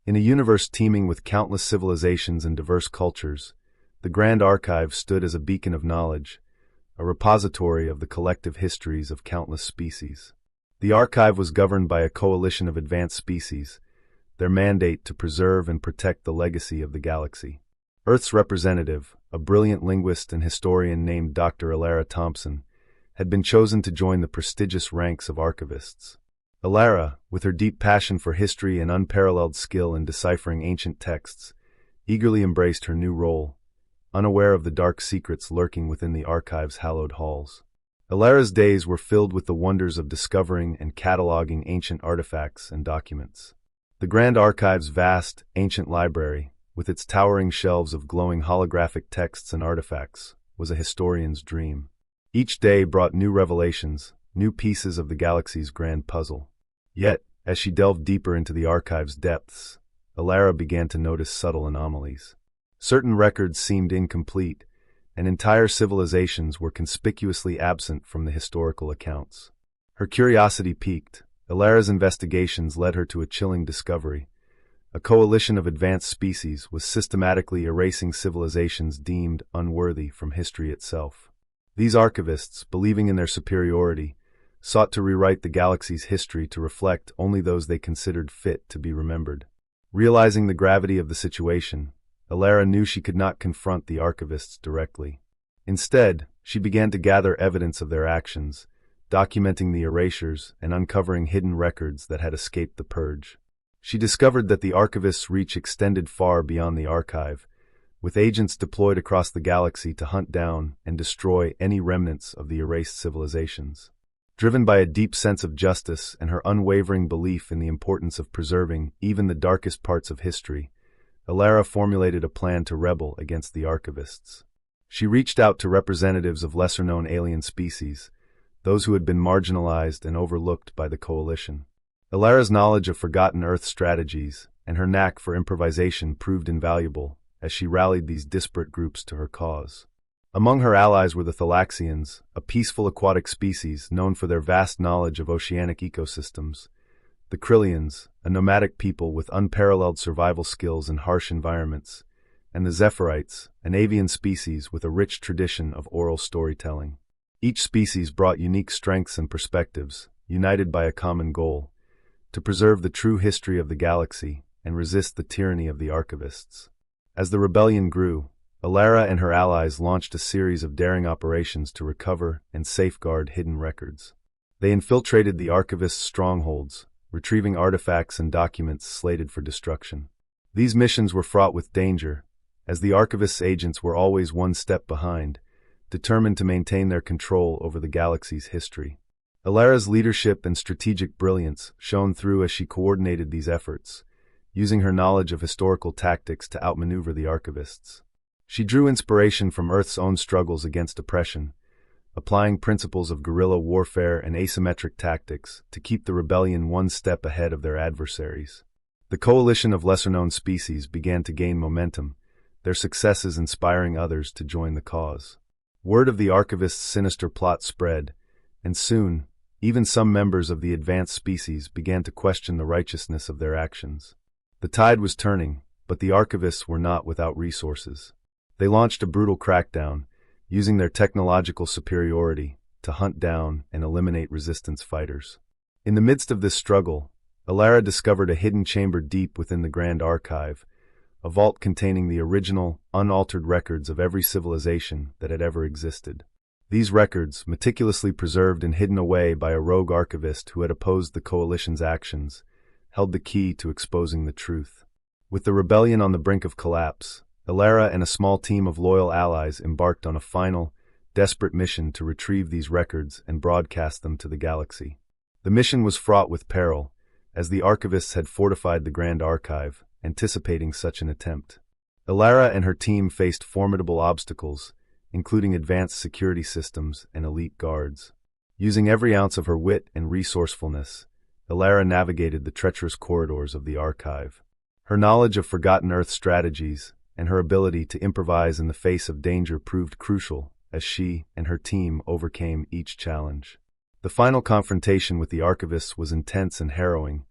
In a universe teeming with countless civilizations and diverse cultures, the Grand Archive stood as a beacon of knowledge, a repository of the collective histories of countless species. The archive was governed by a coalition of advanced species, their mandate to preserve and protect the legacy of the galaxy. Earth's representative, a brilliant linguist and historian named Dr. Elara Thompson, had been chosen to join the prestigious ranks of archivists. Elara, with her deep passion for history and unparalleled skill in deciphering ancient texts, eagerly embraced her new role, unaware of the dark secrets lurking within the archive's hallowed halls. Elara's days were filled with the wonders of discovering and cataloging ancient artifacts and documents. The Grand Archive's vast, ancient library, with its towering shelves of glowing holographic texts and artifacts, was a historian's dream. Each day brought new revelations, new pieces of the galaxy's grand puzzle. Yet, as she delved deeper into the archive's depths, Elara began to notice subtle anomalies. Certain records seemed incomplete, and entire civilizations were conspicuously absent from the historical accounts. Her curiosity piqued. Elara's investigations led her to a chilling discovery. A coalition of advanced species was systematically erasing civilizations deemed unworthy from history itself. These archivists, believing in their superiority, sought to rewrite the galaxy's history to reflect only those they considered fit to be remembered. Realizing the gravity of the situation, Elara knew she could not confront the archivists directly. Instead, she began to gather evidence of their actions, documenting the erasures and uncovering hidden records that had escaped the purge. She discovered that the archivists' reach extended far beyond the archive, with agents deployed across the galaxy to hunt down and destroy any remnants of the erased civilizations. Driven by a deep sense of justice and her unwavering belief in the importance of preserving even the darkest parts of history, Elara formulated a plan to rebel against the archivists. She reached out to representatives of lesser-known alien species, those who had been marginalized and overlooked by the coalition. Elara's knowledge of forgotten Earth strategies and her knack for improvisation proved invaluable as she rallied these disparate groups to her cause. Among her allies were the Thalaxians, a peaceful aquatic species known for their vast knowledge of oceanic ecosystems, the Krillians, a nomadic people with unparalleled survival skills in harsh environments, and the Zephyrite, an avian species with a rich tradition of oral storytelling. Each species brought unique strengths and perspectives, united by a common goal: to preserve the true history of the galaxy and resist the tyranny of the archivists. As the rebellion grew, Elara and her allies launched a series of daring operations to recover and safeguard hidden records. They infiltrated the archivists' strongholds, retrieving artifacts and documents slated for destruction. These missions were fraught with danger, as the archivists' agents were always one step behind, determined to maintain their control over the galaxy's history. Elara's leadership and strategic brilliance shone through as she coordinated these efforts, using her knowledge of historical tactics to outmaneuver the archivists. She drew inspiration from Earth's own struggles against oppression, applying principles of guerrilla warfare and asymmetric tactics to keep the rebellion one step ahead of their adversaries. The coalition of lesser-known species began to gain momentum, their successes inspiring others to join the cause. Word of the archivists' sinister plot spread, and soon, even some members of the advanced species began to question the righteousness of their actions. The tide was turning, but the archivists were not without resources. They launched a brutal crackdown, using their technological superiority to hunt down and eliminate resistance fighters. In the midst of this struggle, Elara discovered a hidden chamber deep within the Grand Archive, a vault containing the original, unaltered records of every civilization that had ever existed. These records, meticulously preserved and hidden away by a rogue archivist who had opposed the coalition's actions, held the key to exposing the truth. With the rebellion on the brink of collapse, Elara and a small team of loyal allies embarked on a final, desperate mission to retrieve these records and broadcast them to the galaxy. The mission was fraught with peril, as the archivists had fortified the Grand Archive, anticipating such an attempt. Elara and her team faced formidable obstacles, including advanced security systems and elite guards. Using every ounce of her wit and resourcefulness, Elara navigated the treacherous corridors of the archive. Her knowledge of forgotten Earth strategies and her ability to improvise in the face of danger proved crucial as she and her team overcame each challenge. The final confrontation with the archivists was intense and harrowing,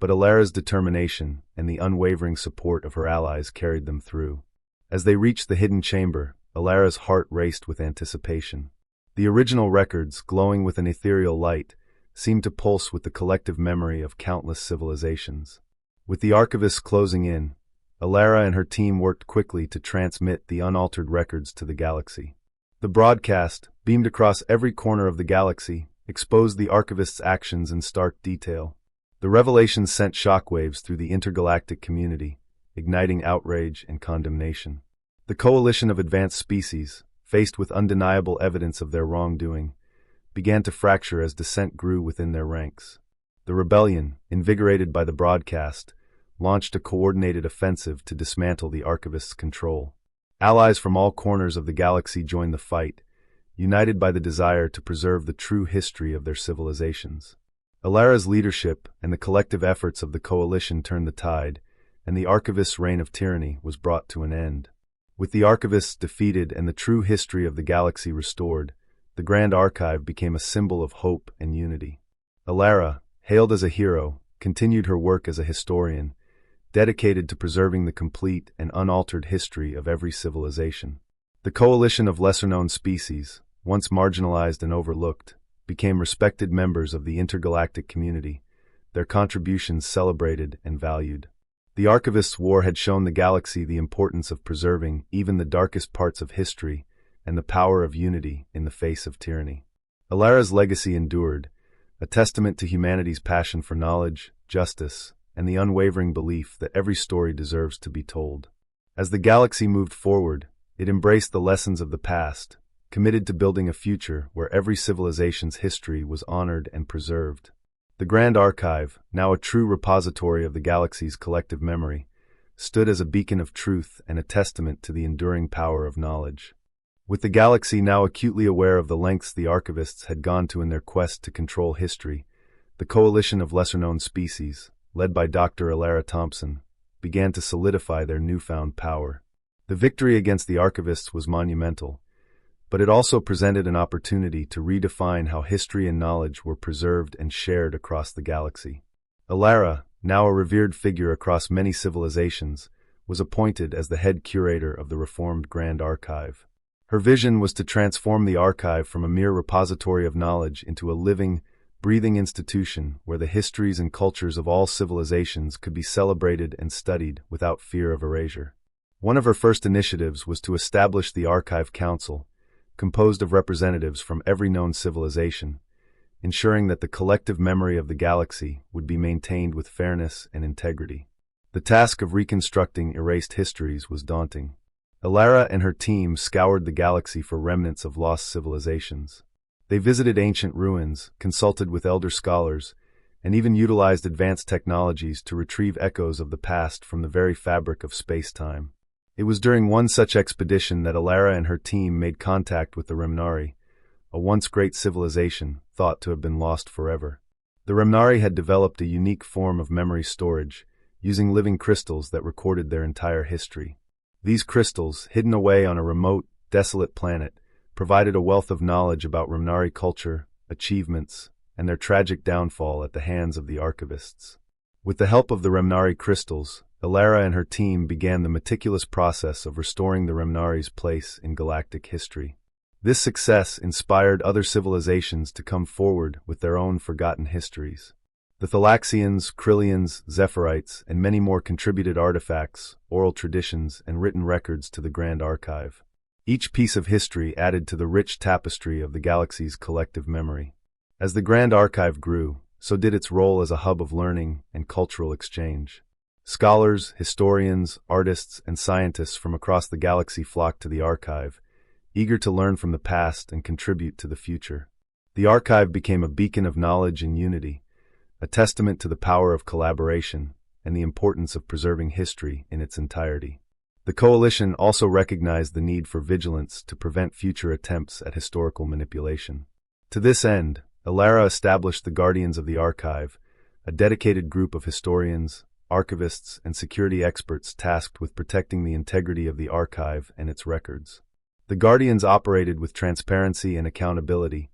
but Elara's determination and the unwavering support of her allies carried them through. As they reached the hidden chamber, Elara's heart raced with anticipation. The original records, glowing with an ethereal light, seemed to pulse with the collective memory of countless civilizations. With the archivists closing in, Elara and her team worked quickly to transmit the unaltered records to the galaxy. The broadcast, beamed across every corner of the galaxy, exposed the archivists' actions in stark detail. The revelations sent shockwaves through the intergalactic community, igniting outrage and condemnation. The coalition of advanced species, faced with undeniable evidence of their wrongdoing, began to fracture as dissent grew within their ranks. The rebellion, invigorated by the broadcast, launched a coordinated offensive to dismantle the archivists' control. Allies from all corners of the galaxy joined the fight, united by the desire to preserve the true history of their civilizations. Elara's leadership and the collective efforts of the coalition turned the tide, and the archivists' reign of tyranny was brought to an end. With the archivists defeated and the true history of the galaxy restored, the Grand Archive became a symbol of hope and unity. Elara, hailed as a hero, continued her work as a historian, dedicated to preserving the complete and unaltered history of every civilization. The coalition of lesser-known species, once marginalized and overlooked, became respected members of the intergalactic community, their contributions celebrated and valued. The Archivists' War had shown the galaxy the importance of preserving even the darkest parts of history and the power of unity in the face of tyranny. Elara's legacy endured, a testament to humanity's passion for knowledge, justice, and the unwavering belief that every story deserves to be told. As the galaxy moved forward, it embraced the lessons of the past, committed to building a future where every civilization's history was honored and preserved. The Grand Archive, now a true repository of the galaxy's collective memory, stood as a beacon of truth and a testament to the enduring power of knowledge. With the galaxy now acutely aware of the lengths the archivists had gone to in their quest to control history, the coalition of lesser-known species, led by Dr. Elara Thompson, began to solidify their newfound power. The victory against the archivists was monumental, but it also presented an opportunity to redefine how history and knowledge were preserved and shared across the galaxy. Elara, now a revered figure across many civilizations, was appointed as the head curator of the reformed Grand Archive. Her vision was to transform the archive from a mere repository of knowledge into a living, breathing institution where the histories and cultures of all civilizations could be celebrated and studied without fear of erasure. One of her first initiatives was to establish the Archive Council, composed of representatives from every known civilization, ensuring that the collective memory of the galaxy would be maintained with fairness and integrity. The task of reconstructing erased histories was daunting. Elara and her team scoured the galaxy for remnants of lost civilizations. They visited ancient ruins, consulted with elder scholars, and even utilized advanced technologies to retrieve echoes of the past from the very fabric of space-time. It was during one such expedition that Elara and her team made contact with the Remnari, a once great civilization thought to have been lost forever. The Remnari had developed a unique form of memory storage, using living crystals that recorded their entire history. These crystals, hidden away on a remote, desolate planet, provided a wealth of knowledge about Remnari culture, achievements, and their tragic downfall at the hands of the archivists. With the help of the Remnari crystals, Elara and her team began the meticulous process of restoring the Remnari's place in galactic history. This success inspired other civilizations to come forward with their own forgotten histories. The Thalaxians, Krillians, Zephirites, and many more contributed artifacts, oral traditions, and written records to the Grand Archive. Each piece of history added to the rich tapestry of the galaxy's collective memory. As the Grand Archive grew, so did its role as a hub of learning and cultural exchange. Scholars, historians, artists, and scientists from across the galaxy flocked to the archive, eager to learn from the past and contribute to the future. The archive became a beacon of knowledge and unity, a testament to the power of collaboration and the importance of preserving history in its entirety. The coalition also recognized the need for vigilance to prevent future attempts at historical manipulation. To this end, Elara established the Guardians of the Archive, a dedicated group of historians, archivists, and security experts tasked with protecting the integrity of the archive and its records. The Guardians operated with transparency and accountability,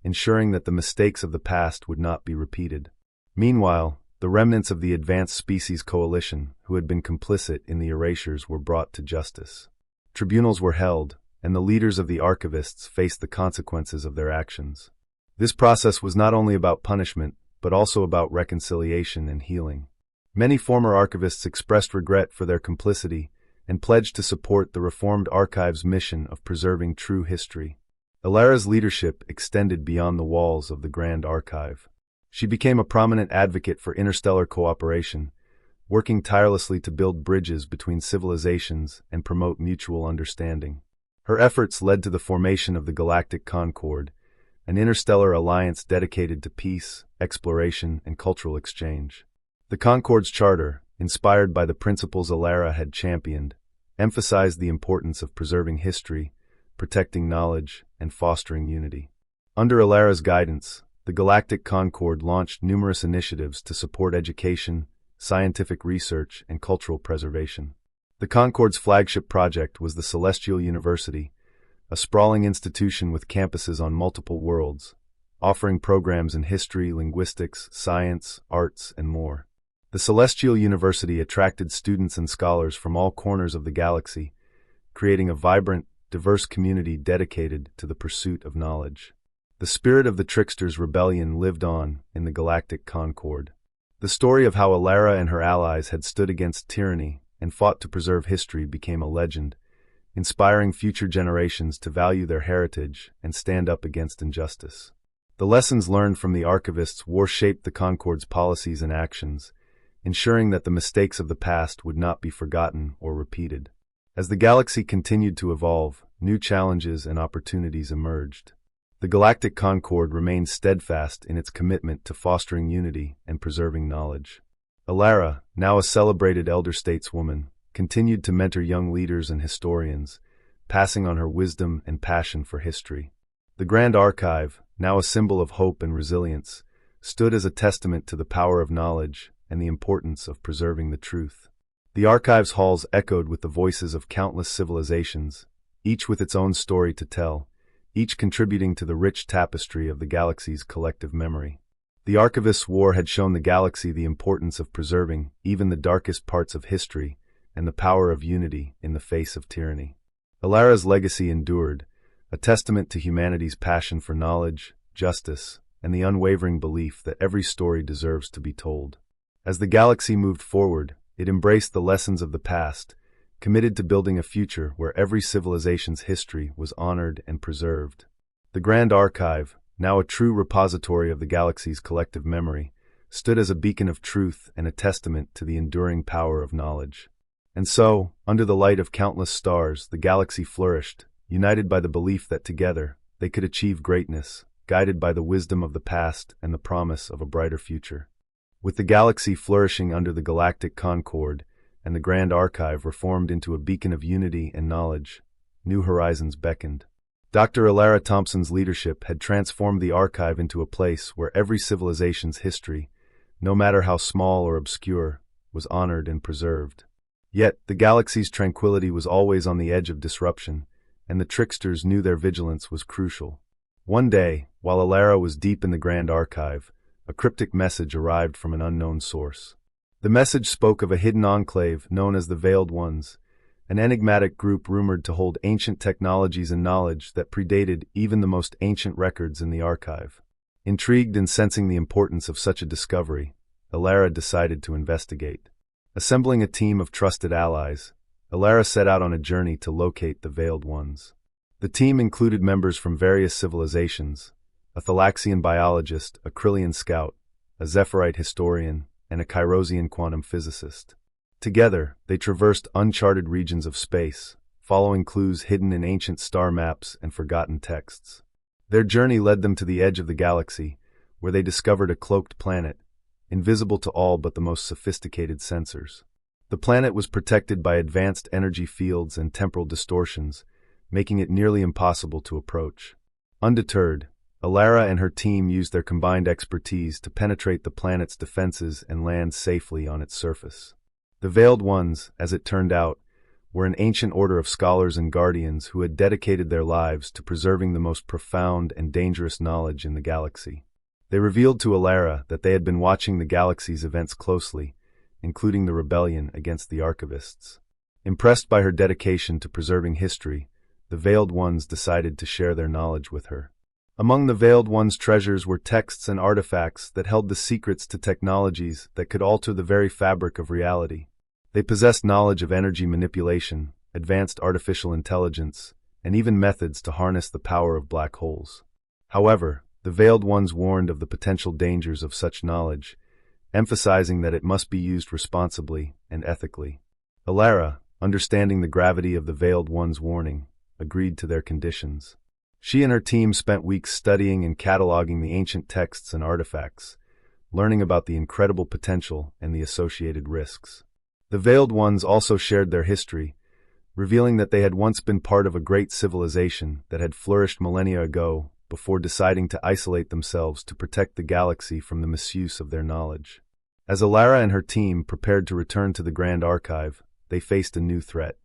ensuring that the mistakes of the past would not be repeated. Meanwhile, the remnants of the Advanced Species Coalition, who had been complicit in the erasures, were brought to justice. Tribunals were held, and the leaders of the archivists faced the consequences of their actions. This process was not only about punishment, but also about reconciliation and healing. Many former archivists expressed regret for their complicity and pledged to support the Reformed Archive's mission of preserving true history. Elara's leadership extended beyond the walls of the Grand Archive. She became a prominent advocate for interstellar cooperation, working tirelessly to build bridges between civilizations and promote mutual understanding. Her efforts led to the formation of the Galactic Concord, an interstellar alliance dedicated to peace, exploration, and cultural exchange. The Concord's charter, inspired by the principles Elara had championed, emphasized the importance of preserving history, protecting knowledge, and fostering unity. Under Elara's guidance, the Galactic Concord launched numerous initiatives to support education, scientific research, and cultural preservation. The Concord's flagship project was the Celestial University, a sprawling institution with campuses on multiple worlds, offering programs in history, linguistics, science, arts, and more. The Celestial University attracted students and scholars from all corners of the galaxy, creating a vibrant, diverse community dedicated to the pursuit of knowledge. The spirit of the Tricksters' rebellion lived on in the Galactic Concord. The story of how Elara and her allies had stood against tyranny and fought to preserve history became a legend, inspiring future generations to value their heritage and stand up against injustice. The lessons learned from the archivists shaped the Concord's policies and actions, ensuring that the mistakes of the past would not be forgotten or repeated. As the galaxy continued to evolve, new challenges and opportunities emerged. The Galactic Concord remained steadfast in its commitment to fostering unity and preserving knowledge. Elara, now a celebrated elder stateswoman, continued to mentor young leaders and historians, passing on her wisdom and passion for history. The Grand Archive, now a symbol of hope and resilience, stood as a testament to the power of knowledge and the importance of preserving the truth. The archive's halls echoed with the voices of countless civilizations, each with its own story to tell, each contributing to the rich tapestry of the galaxy's collective memory. The archivist's war had shown the galaxy the importance of preserving even the darkest parts of history and the power of unity in the face of tyranny. Elara's legacy endured, a testament to humanity's passion for knowledge, justice, and the unwavering belief that every story deserves to be told. As the galaxy moved forward, it embraced the lessons of the past, committed to building a future where every civilization's history was honored and preserved. The Grand Archive, now a true repository of the galaxy's collective memory, stood as a beacon of truth and a testament to the enduring power of knowledge. And so, under the light of countless stars, the galaxy flourished, united by the belief that together they could achieve greatness, guided by the wisdom of the past and the promise of a brighter future. With the galaxy flourishing under the Galactic Concord, and the Grand Archive reformed into a beacon of unity and knowledge, new horizons beckoned. Dr. Elara Thompson's leadership had transformed the archive into a place where every civilization's history, no matter how small or obscure, was honored and preserved. Yet, the galaxy's tranquility was always on the edge of disruption, and the Tricksters knew their vigilance was crucial. One day, while Elara was deep in the Grand Archive, a cryptic message arrived from an unknown source. The message spoke of a hidden enclave known as the Veiled Ones, an enigmatic group rumored to hold ancient technologies and knowledge that predated even the most ancient records in the archive. Intrigued and sensing the importance of such a discovery, Elara decided to investigate. Assembling a team of trusted allies, Elara set out on a journey to locate the Veiled Ones. The team included members from various civilizations, a Thalaxian biologist, a Krillian scout, a Zephyrite historian, and a Kyrosian quantum physicist. Together, they traversed uncharted regions of space, following clues hidden in ancient star maps and forgotten texts. Their journey led them to the edge of the galaxy, where they discovered a cloaked planet, invisible to all but the most sophisticated sensors. The planet was protected by advanced energy fields and temporal distortions, making it nearly impossible to approach. Undeterred, Elara and her team used their combined expertise to penetrate the planet's defenses and land safely on its surface. The Veiled Ones, as it turned out, were an ancient order of scholars and guardians who had dedicated their lives to preserving the most profound and dangerous knowledge in the galaxy. They revealed to Elara that they had been watching the galaxy's events closely, including the rebellion against the archivists. Impressed by her dedication to preserving history, the Veiled Ones decided to share their knowledge with her. Among the Veiled Ones' treasures were texts and artifacts that held the secrets to technologies that could alter the very fabric of reality. They possessed knowledge of energy manipulation, advanced artificial intelligence, and even methods to harness the power of black holes. However, the Veiled Ones warned of the potential dangers of such knowledge, emphasizing that it must be used responsibly and ethically. Elara, understanding the gravity of the Veiled Ones' warning, agreed to their conditions. She and her team spent weeks studying and cataloging the ancient texts and artifacts, learning about the incredible potential and the associated risks. The Veiled Ones also shared their history, revealing that they had once been part of a great civilization that had flourished millennia ago before deciding to isolate themselves to protect the galaxy from the misuse of their knowledge. As Elara and her team prepared to return to the Grand Archive, they faced a new threat.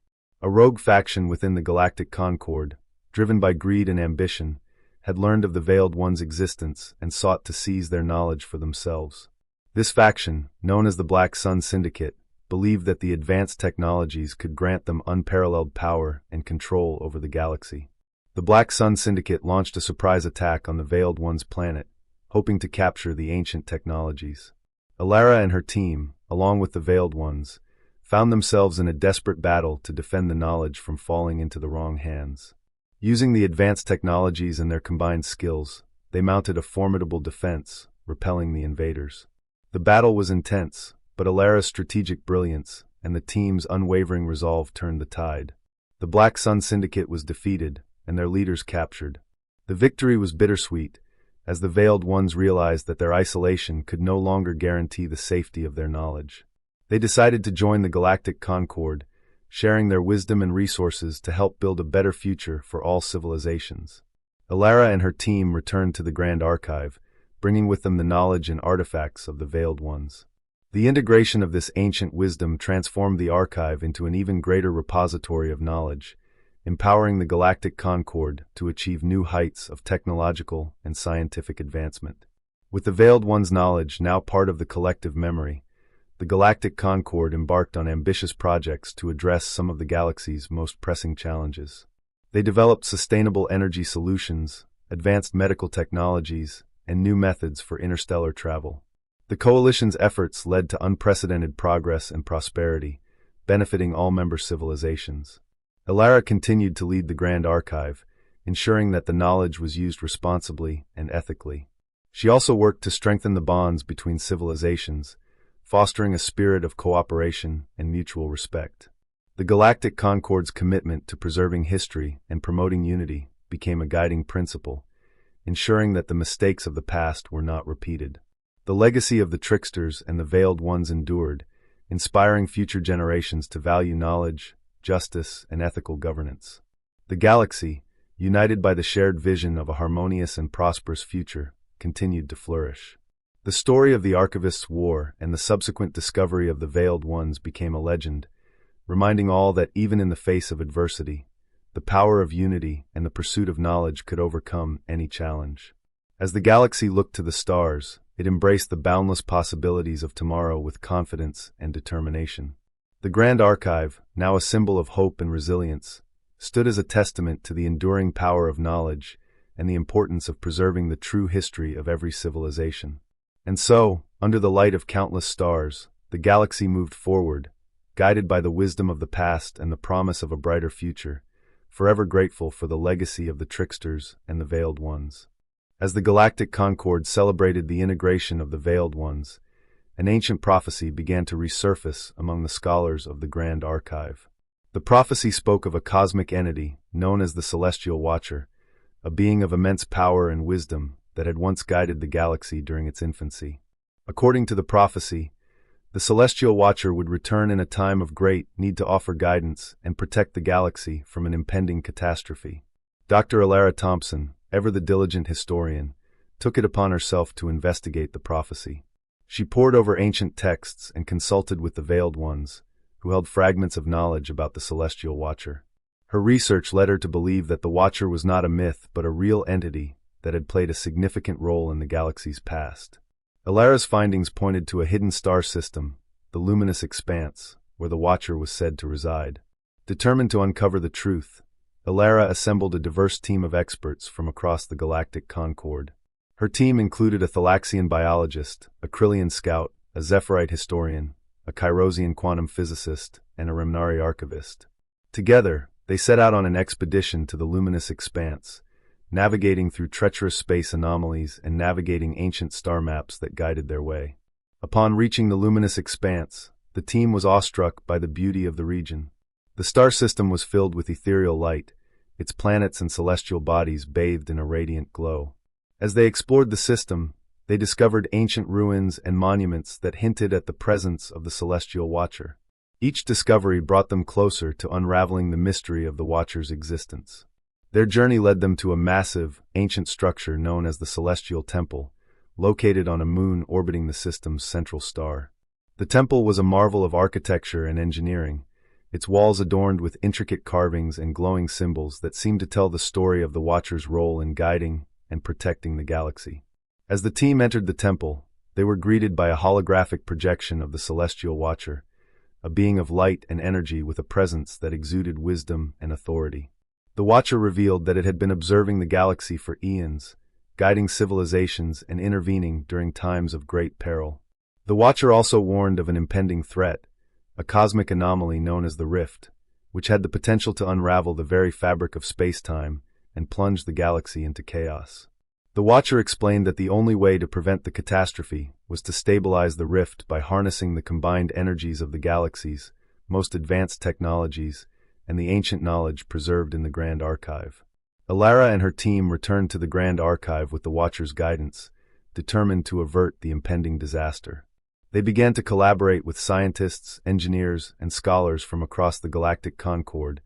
A rogue faction within the Galactic Concord, driven by greed and ambition, had learned of the Veiled Ones' existence and sought to seize their knowledge for themselves. This faction, known as the Black Sun Syndicate, believed that the advanced technologies could grant them unparalleled power and control over the galaxy. The Black Sun Syndicate launched a surprise attack on the Veiled Ones' planet, hoping to capture the ancient technologies. Elara and her team, along with the Veiled Ones, found themselves in a desperate battle to defend the knowledge from falling into the wrong hands. Using the advanced technologies and their combined skills, they mounted a formidable defense, repelling the invaders. The battle was intense, but Elara's strategic brilliance and the team's unwavering resolve turned the tide. The Black Sun Syndicate was defeated, and their leaders captured. The victory was bittersweet, as the Veiled Ones realized that their isolation could no longer guarantee the safety of their knowledge. They decided to join the Galactic Concord, sharing their wisdom and resources to help build a better future for all civilizations. Elara and her team returned to the Grand Archive, bringing with them the knowledge and artifacts of the Veiled Ones. The integration of this ancient wisdom transformed the archive into an even greater repository of knowledge, empowering the Galactic Concord to achieve new heights of technological and scientific advancement. With the Veiled Ones' knowledge now part of the collective memory, the Galactic Concord embarked on ambitious projects to address some of the galaxy's most pressing challenges. They developed sustainable energy solutions, advanced medical technologies, and new methods for interstellar travel. The Coalition's efforts led to unprecedented progress and prosperity, benefiting all member civilizations. Elara continued to lead the Grand Archive, ensuring that the knowledge was used responsibly and ethically. She also worked to strengthen the bonds between civilizations, fostering a spirit of cooperation and mutual respect. The Galactic Concord's commitment to preserving history and promoting unity became a guiding principle, ensuring that the mistakes of the past were not repeated. The legacy of the tricksters and the Veiled Ones endured, inspiring future generations to value knowledge, justice, and ethical governance. The galaxy, united by the shared vision of a harmonious and prosperous future, continued to flourish. The story of the Archivists' War and the subsequent discovery of the Veiled Ones became a legend, reminding all that even in the face of adversity, the power of unity and the pursuit of knowledge could overcome any challenge. As the galaxy looked to the stars, it embraced the boundless possibilities of tomorrow with confidence and determination. The Grand Archive, now a symbol of hope and resilience, stood as a testament to the enduring power of knowledge and the importance of preserving the true history of every civilization. And so, under the light of countless stars, the galaxy moved forward, guided by the wisdom of the past and the promise of a brighter future, forever grateful for the legacy of the tricksters and the Veiled Ones. As the Galactic Concord celebrated the integration of the Veiled Ones, an ancient prophecy began to resurface among the scholars of the Grand Archive. The prophecy spoke of a cosmic entity known as the Celestial Watcher, a being of immense power and wisdom that had once guided the galaxy during its infancy. According to the prophecy, the Celestial Watcher would return in a time of great need to offer guidance and protect the galaxy from an impending catastrophe. Dr. Elara Thompson, ever the diligent historian, took it upon herself to investigate the prophecy. She pored over ancient texts and consulted with the Veiled Ones, who held fragments of knowledge about the Celestial Watcher. Her research led her to believe that the Watcher was not a myth but a real entity, that had played a significant role in the galaxy's past. Elara's findings pointed to a hidden star system, the luminous expanse, where the Watcher was said to reside. Determined to uncover the truth, Elara assembled a diverse team of experts from across the galactic concord. Her team included a Thalaxian biologist, a Krillian scout, a Zephyrite historian, a Kyrosian quantum physicist, and a Remnari archivist. Together, they set out on an expedition to the luminous expanse, navigating through treacherous space anomalies and navigating ancient star maps that guided their way. Upon reaching the luminous expanse, the team was awestruck by the beauty of the region. The star system was filled with ethereal light, its planets and celestial bodies bathed in a radiant glow. As they explored the system, they discovered ancient ruins and monuments that hinted at the presence of the Celestial Watcher. Each discovery brought them closer to unraveling the mystery of the Watcher's existence. Their journey led them to a massive, ancient structure known as the Celestial Temple, located on a moon orbiting the system's central star. The temple was a marvel of architecture and engineering, its walls adorned with intricate carvings and glowing symbols that seemed to tell the story of the Watcher's role in guiding and protecting the galaxy. As the team entered the temple, they were greeted by a holographic projection of the Celestial Watcher, a being of light and energy with a presence that exuded wisdom and authority. The Watcher revealed that it had been observing the galaxy for eons, guiding civilizations and intervening during times of great peril. The Watcher also warned of an impending threat, a cosmic anomaly known as the Rift, which had the potential to unravel the very fabric of space-time and plunge the galaxy into chaos. The Watcher explained that the only way to prevent the catastrophe was to stabilize the rift by harnessing the combined energies of the galaxy's most advanced technologies and the ancient knowledge preserved in the Grand Archive. Elara and her team returned to the Grand Archive with the Watcher's guidance, determined to avert the impending disaster. They began to collaborate with scientists, engineers, and scholars from across the galactic concord,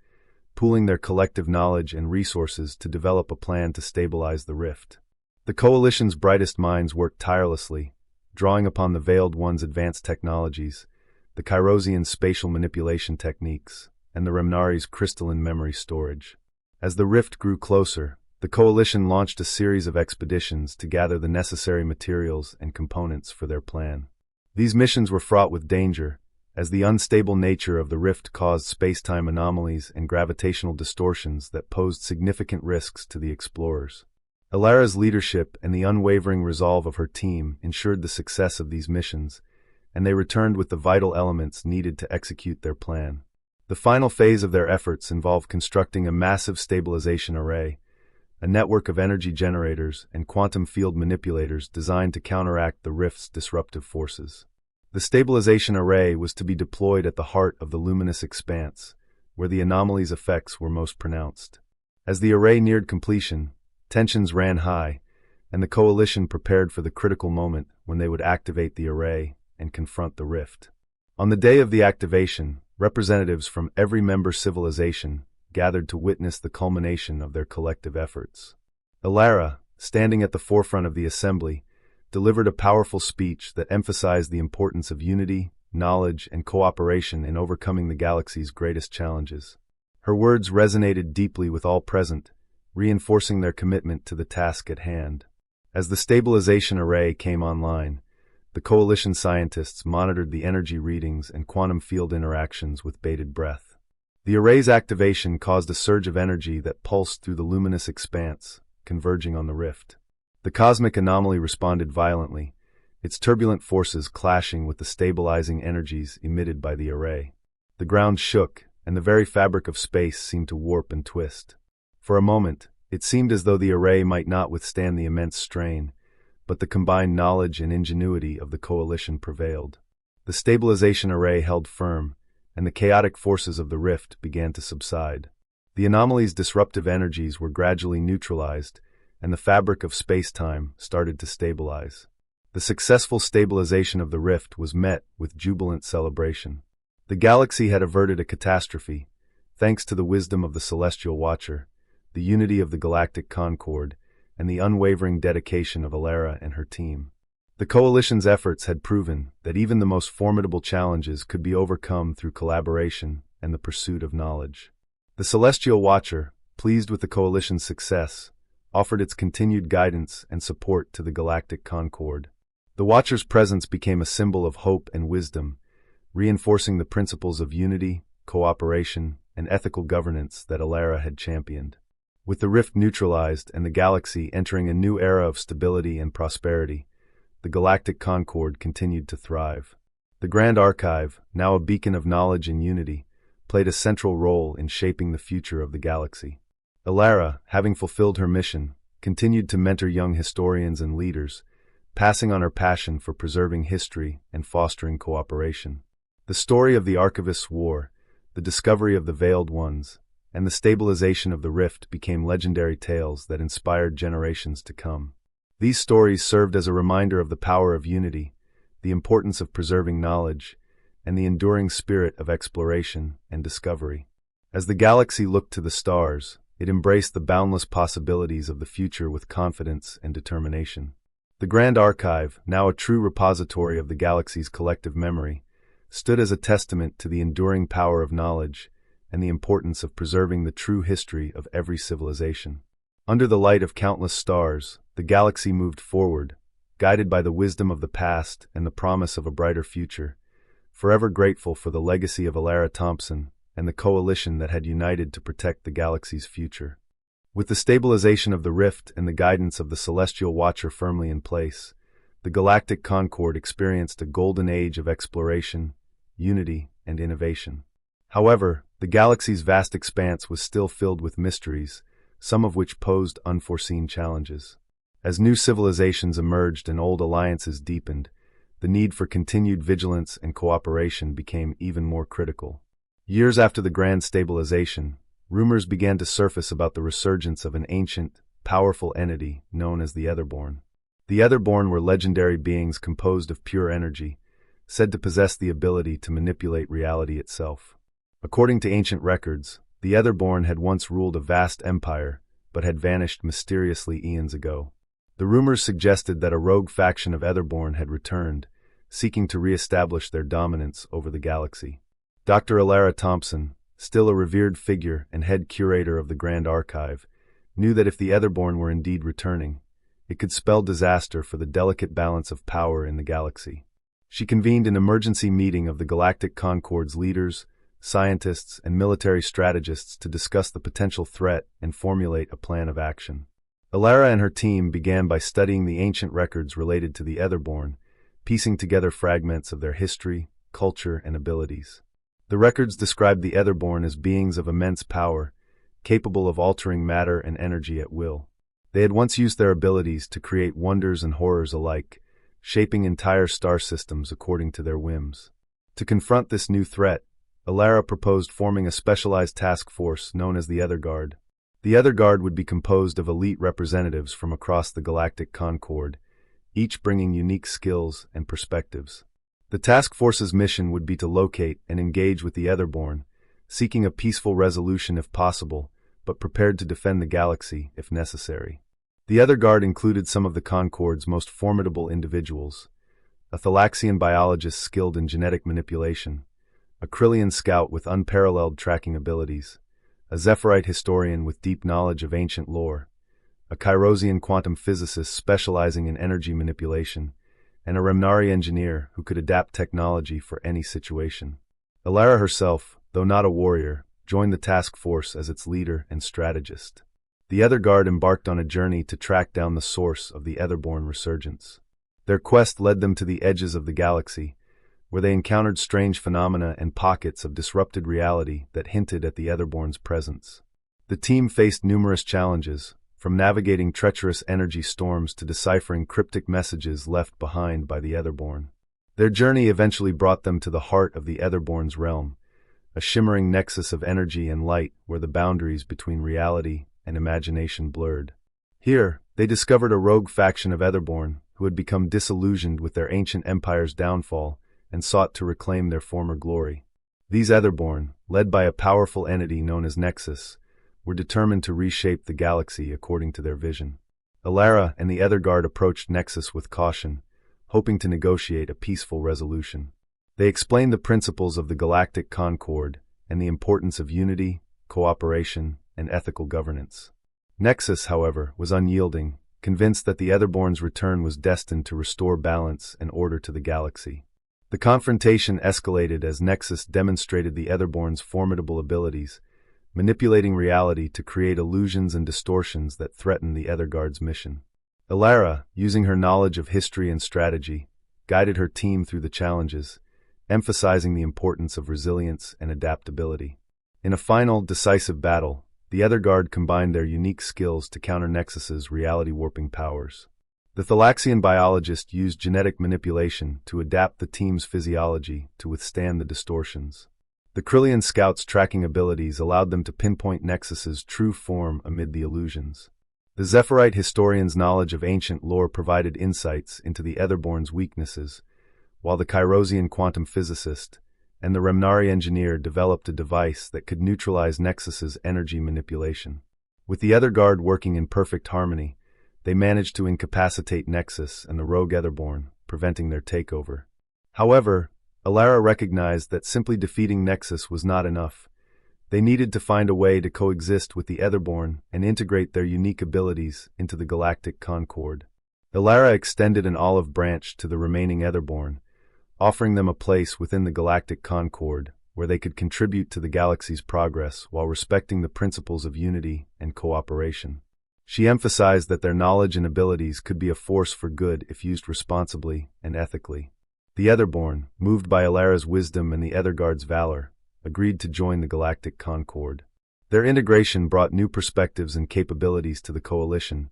pooling their collective knowledge and resources to develop a plan to stabilize the rift. The Coalition's brightest minds worked tirelessly, drawing upon the Veiled One's advanced technologies, the Kyrosian spatial manipulation techniques, and the Remnari's crystalline memory storage. As the rift grew closer, the Coalition launched a series of expeditions to gather the necessary materials and components for their plan. These missions were fraught with danger, as the unstable nature of the rift caused space-time anomalies and gravitational distortions that posed significant risks to the explorers. Elara's leadership and the unwavering resolve of her team ensured the success of these missions, and they returned with the vital elements needed to execute their plan. The final phase of their efforts involved constructing a massive stabilization array, a network of energy generators and quantum field manipulators designed to counteract the rift's disruptive forces. The stabilization array was to be deployed at the heart of the luminous expanse, where the anomaly's effects were most pronounced. As the array neared completion, tensions ran high, and the Coalition prepared for the critical moment when they would activate the array and confront the rift. On the day of the activation, representatives from every member civilization gathered to witness the culmination of their collective efforts. Elara, standing at the forefront of the assembly, delivered a powerful speech that emphasized the importance of unity, knowledge, and cooperation in overcoming the galaxy's greatest challenges. Her words resonated deeply with all present, reinforcing their commitment to the task at hand. As the stabilization array came online, the Coalition scientists monitored the energy readings and quantum field interactions with bated breath. The array's activation caused a surge of energy that pulsed through the luminous expanse, converging on the rift. The cosmic anomaly responded violently, its turbulent forces clashing with the stabilizing energies emitted by the array. The ground shook, and the very fabric of space seemed to warp and twist. For a moment, it seemed as though the array might not withstand the immense strain, but the combined knowledge and ingenuity of the Coalition prevailed. The stabilization array held firm, and the chaotic forces of the rift began to subside. The anomaly's disruptive energies were gradually neutralized, and the fabric of space-time started to stabilize. The successful stabilization of the rift was met with jubilant celebration. The galaxy had averted a catastrophe, thanks to the wisdom of the Celestial Watcher, the unity of the galactic concord, and the unwavering dedication of Elara and her team. The Coalition's efforts had proven that even the most formidable challenges could be overcome through collaboration and the pursuit of knowledge. The Celestial Watcher, pleased with the Coalition's success, offered its continued guidance and support to the Galactic Concord. The Watcher's presence became a symbol of hope and wisdom, reinforcing the principles of unity, cooperation, and ethical governance that Elara had championed. With the rift neutralized and the galaxy entering a new era of stability and prosperity, the Galactic Concord continued to thrive. The Grand Archive, now a beacon of knowledge and unity, played a central role in shaping the future of the galaxy. Elara, having fulfilled her mission, continued to mentor young historians and leaders, passing on her passion for preserving history and fostering cooperation. The story of the Archivist's War, the discovery of the Veiled Ones, and the stabilization of the rift became legendary tales that inspired generations to come. These stories served as a reminder of the power of unity, the importance of preserving knowledge, and the enduring spirit of exploration and discovery. As the galaxy looked to the stars, it embraced the boundless possibilities of the future with confidence and determination. The Grand Archive, now a true repository of the galaxy's collective memory, stood as a testament to the enduring power of knowledge and the importance of preserving the true history of every civilization. Under the light of countless stars, the galaxy moved forward, guided by the wisdom of the past and the promise of a brighter future, forever grateful for the legacy of Elara Thompson and the coalition that had united to protect the galaxy's future. With the stabilization of the rift and the guidance of the Celestial Watcher firmly in place, the Galactic Concord experienced a golden age of exploration, unity, and innovation. However, the galaxy's vast expanse was still filled with mysteries, some of which posed unforeseen challenges. As new civilizations emerged and old alliances deepened, the need for continued vigilance and cooperation became even more critical. Years after the grand stabilization, rumors began to surface about the resurgence of an ancient, powerful entity known as the Etherborn. The Etherborn were legendary beings composed of pure energy, said to possess the ability to manipulate reality itself. According to ancient records, the Etherborn had once ruled a vast empire, but had vanished mysteriously eons ago. The rumors suggested that a rogue faction of Etherborn had returned, seeking to re-establish their dominance over the galaxy. Dr. Elara Thompson, still a revered figure and head curator of the Grand Archive, knew that if the Etherborn were indeed returning, it could spell disaster for the delicate balance of power in the galaxy. She convened an emergency meeting of the Galactic Concord's leaders, scientists, and military strategists to discuss the potential threat and formulate a plan of action. Elara and her team began by studying the ancient records related to the Etherborn, piecing together fragments of their history, culture, and abilities. The records described the Etherborn as beings of immense power, capable of altering matter and energy at will. They had once used their abilities to create wonders and horrors alike, shaping entire star systems according to their whims. To confront this new threat, Elara proposed forming a specialized task force known as the Etherguard. The Etherguard would be composed of elite representatives from across the Galactic Concord, each bringing unique skills and perspectives. The task force's mission would be to locate and engage with the Etherborn, seeking a peaceful resolution if possible, but prepared to defend the galaxy if necessary. The Etherguard included some of the Concord's most formidable individuals: a Thalaxian biologist skilled in genetic manipulation, a Krillian scout with unparalleled tracking abilities, a Zephyrite historian with deep knowledge of ancient lore, a Kyrosian quantum physicist specializing in energy manipulation, and a Remnari engineer who could adapt technology for any situation. Elara herself, though not a warrior, joined the task force as its leader and strategist. The Etherguard embarked on a journey to track down the source of the Etherborn resurgence. Their quest led them to the edges of the galaxy, where they encountered strange phenomena and pockets of disrupted reality that hinted at the Etherborn's presence. The team faced numerous challenges, from navigating treacherous energy storms to deciphering cryptic messages left behind by the Etherborn. Their journey eventually brought them to the heart of the Etherborn's realm, a shimmering nexus of energy and light where the boundaries between reality and imagination blurred. Here, they discovered a rogue faction of Etherborn who had become disillusioned with their ancient empire's downfall and sought to reclaim their former glory. These Etherborn, led by a powerful entity known as Nexus, were determined to reshape the galaxy according to their vision. Elara and the Etherguard approached Nexus with caution, hoping to negotiate a peaceful resolution. They explained the principles of the Galactic Concord and the importance of unity, cooperation, and ethical governance. Nexus, however, was unyielding, convinced that the Etherborn's return was destined to restore balance and order to the galaxy. The confrontation escalated as Nexus demonstrated the Etherborn's formidable abilities, manipulating reality to create illusions and distortions that threatened the Etherguard's mission. Elara, using her knowledge of history and strategy, guided her team through the challenges, emphasizing the importance of resilience and adaptability. In a final, decisive battle, the Etherguard combined their unique skills to counter Nexus's reality-warping powers. The Thalaxian biologist used genetic manipulation to adapt the team's physiology to withstand the distortions. The Krillian scouts' tracking abilities allowed them to pinpoint Nexus's true form amid the illusions. The Zephyrite historian's knowledge of ancient lore provided insights into the Etherborn's weaknesses, while the Kyrosian quantum physicist and the Remnari engineer developed a device that could neutralize Nexus's energy manipulation. With the Etherguard working in perfect harmony, they managed to incapacitate Nexus and the rogue Etherborn, preventing their takeover. However, Elara recognized that simply defeating Nexus was not enough. They needed to find a way to coexist with the Etherborn and integrate their unique abilities into the Galactic Concord. Elara extended an olive branch to the remaining Etherborn, offering them a place within the Galactic Concord where they could contribute to the galaxy's progress while respecting the principles of unity and cooperation. She emphasized that their knowledge and abilities could be a force for good if used responsibly and ethically. The Etherborn, moved by Elara's wisdom and the Etherguard's valor, agreed to join the Galactic Concord. Their integration brought new perspectives and capabilities to the Coalition,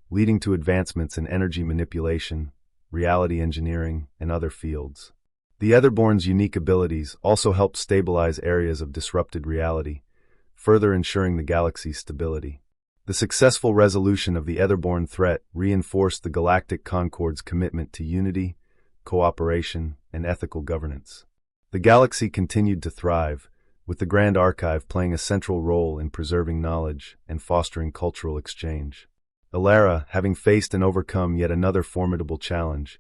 leading to advancements in energy manipulation, reality engineering, and other fields. The Etherborn's unique abilities also helped stabilize areas of disrupted reality, further ensuring the galaxy's stability. The successful resolution of the Etherborn threat reinforced the Galactic Concord's commitment to unity, cooperation, and ethical governance. The galaxy continued to thrive, with the Grand Archive playing a central role in preserving knowledge and fostering cultural exchange. Elara, having faced and overcome yet another formidable challenge,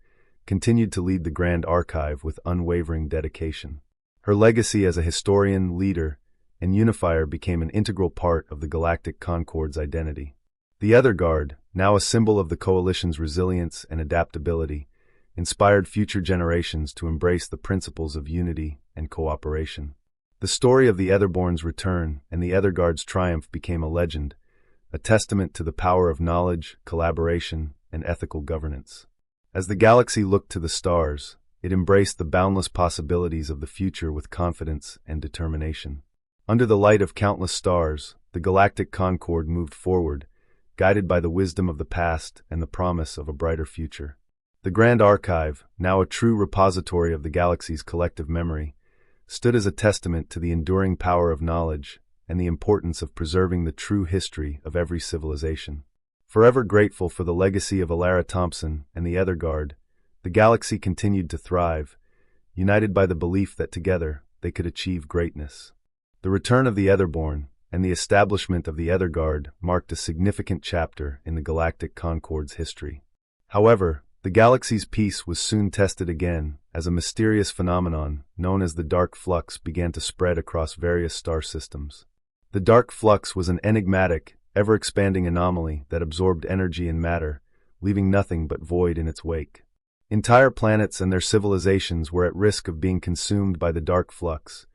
continued to lead the Grand Archive with unwavering dedication. Her legacy as a historian, leader, and unifier became an integral part of the Galactic Concord's identity. The Etherguard, now a symbol of the Coalition's resilience and adaptability, inspired future generations to embrace the principles of unity and cooperation. The story of the Etherborn's return and the Etherguard's triumph became a legend, a testament to the power of knowledge, collaboration, and ethical governance. As the galaxy looked to the stars, it embraced the boundless possibilities of the future with confidence and determination. Under the light of countless stars, the Galactic Concord moved forward, guided by the wisdom of the past and the promise of a brighter future. The Grand Archive, now a true repository of the galaxy's collective memory, stood as a testament to the enduring power of knowledge and the importance of preserving the true history of every civilization. Forever grateful for the legacy of Elara Thompson and the Etherguard, the galaxy continued to thrive, united by the belief that together they could achieve greatness. The return of the Etherborn and the establishment of the Etherguard marked a significant chapter in the Galactic Concord's history. However, the galaxy's peace was soon tested again as a mysterious phenomenon known as the dark flux began to spread across various star systems. The dark flux was an enigmatic, ever-expanding anomaly that absorbed energy and matter, leaving nothing but void in its wake. Entire planets and their civilizations were at risk of being consumed by the dark flux,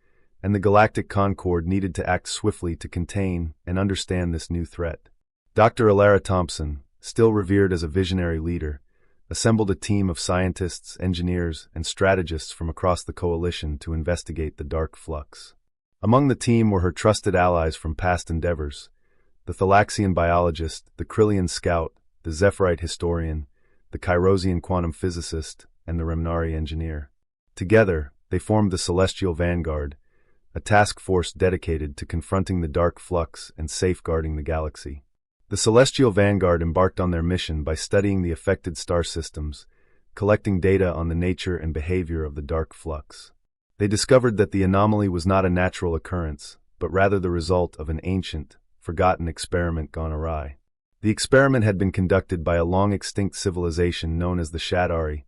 and the Galactic Concord needed to act swiftly to contain and understand this new threat. Dr. Elara Thompson, still revered as a visionary leader, assembled a team of scientists, engineers, and strategists from across the Coalition to investigate the dark flux. Among the team were her trusted allies from past endeavors, the Thalaxian biologist, the Krillian scout, the Zephyrite historian, the Kyrosian quantum physicist, and the Remnari engineer. Together, they formed the Celestial Vanguard, a task force dedicated to confronting the dark flux and safeguarding the galaxy. The Celestial Vanguard embarked on their mission by studying the affected star systems, collecting data on the nature and behavior of the dark flux. They discovered that the anomaly was not a natural occurrence, but rather the result of an ancient, forgotten experiment gone awry. The experiment had been conducted by a long-extinct civilization known as the Shadari,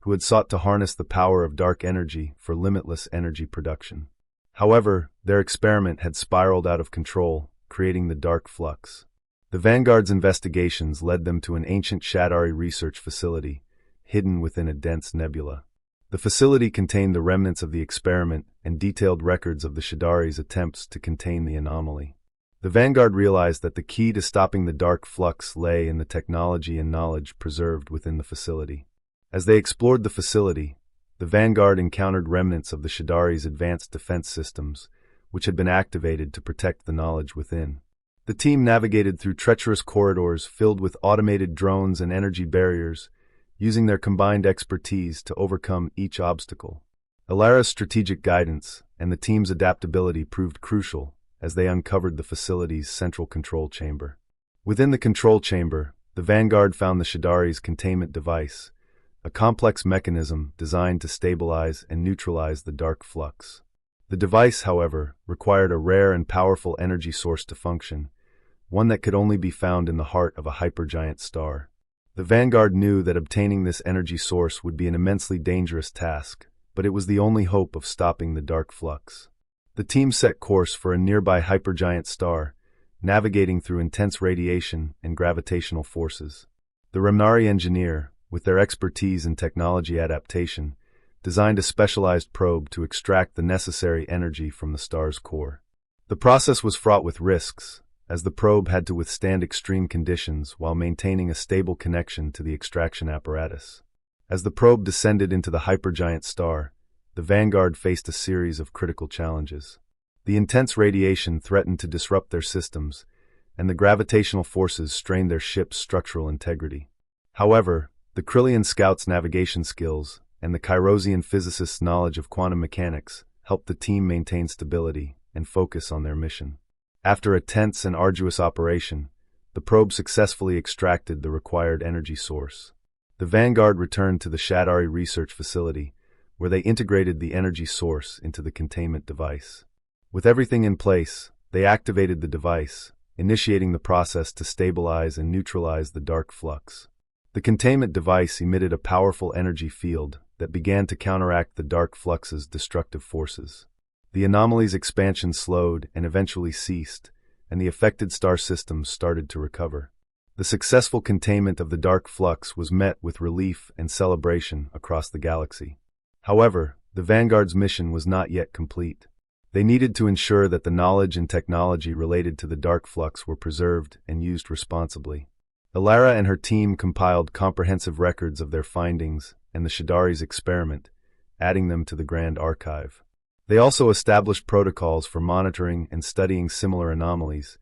who had sought to harness the power of dark energy for limitless energy production. However, their experiment had spiraled out of control, creating the dark flux. The Vanguard's investigations led them to an ancient Shadari research facility, hidden within a dense nebula. The facility contained the remnants of the experiment and detailed records of the Shadari's attempts to contain the anomaly. The Vanguard realized that the key to stopping the dark flux lay in the technology and knowledge preserved within the facility. As they explored the facility, the Vanguard encountered remnants of the Shadari's advanced defense systems, which had been activated to protect the knowledge within. The team navigated through treacherous corridors filled with automated drones and energy barriers, using their combined expertise to overcome each obstacle. Elara's strategic guidance and the team's adaptability proved crucial as they uncovered the facility's central control chamber. Within the control chamber, the Vanguard found the Shadari's containment device, a complex mechanism designed to stabilize and neutralize the dark flux. The device, however, required a rare and powerful energy source to function, one that could only be found in the heart of a hypergiant star. The Vanguard knew that obtaining this energy source would be an immensely dangerous task, but it was the only hope of stopping the dark flux. The team set course for a nearby hypergiant star, navigating through intense radiation and gravitational forces. The Remnari engineer, with their expertise in technology adaptation, designed a specialized probe to extract the necessary energy from the star's core. The process was fraught with risks, as the probe had to withstand extreme conditions while maintaining a stable connection to the extraction apparatus. As the probe descended into the hypergiant star, the Vanguard faced a series of critical challenges. The intense radiation threatened to disrupt their systems, and the gravitational forces strained their ship's structural integrity. However, the Krillian scout's navigation skills and the Kyrosian physicist's knowledge of quantum mechanics helped the team maintain stability and focus on their mission. After a tense and arduous operation, the probe successfully extracted the required energy source. The Vanguard returned to the Shadari research facility, where they integrated the energy source into the containment device. With everything in place, they activated the device, initiating the process to stabilize and neutralize the dark flux. The containment device emitted a powerful energy field that began to counteract the dark flux's destructive forces. The anomaly's expansion slowed and eventually ceased, and the affected star systems started to recover. The successful containment of the dark flux was met with relief and celebration across the galaxy. However, the Vanguard's mission was not yet complete. They needed to ensure that the knowledge and technology related to the dark flux were preserved and used responsibly. Elara and her team compiled comprehensive records of their findings and the Shadari's experiment, adding them to the Grand Archive. They also established protocols for monitoring and studying similar anomalies,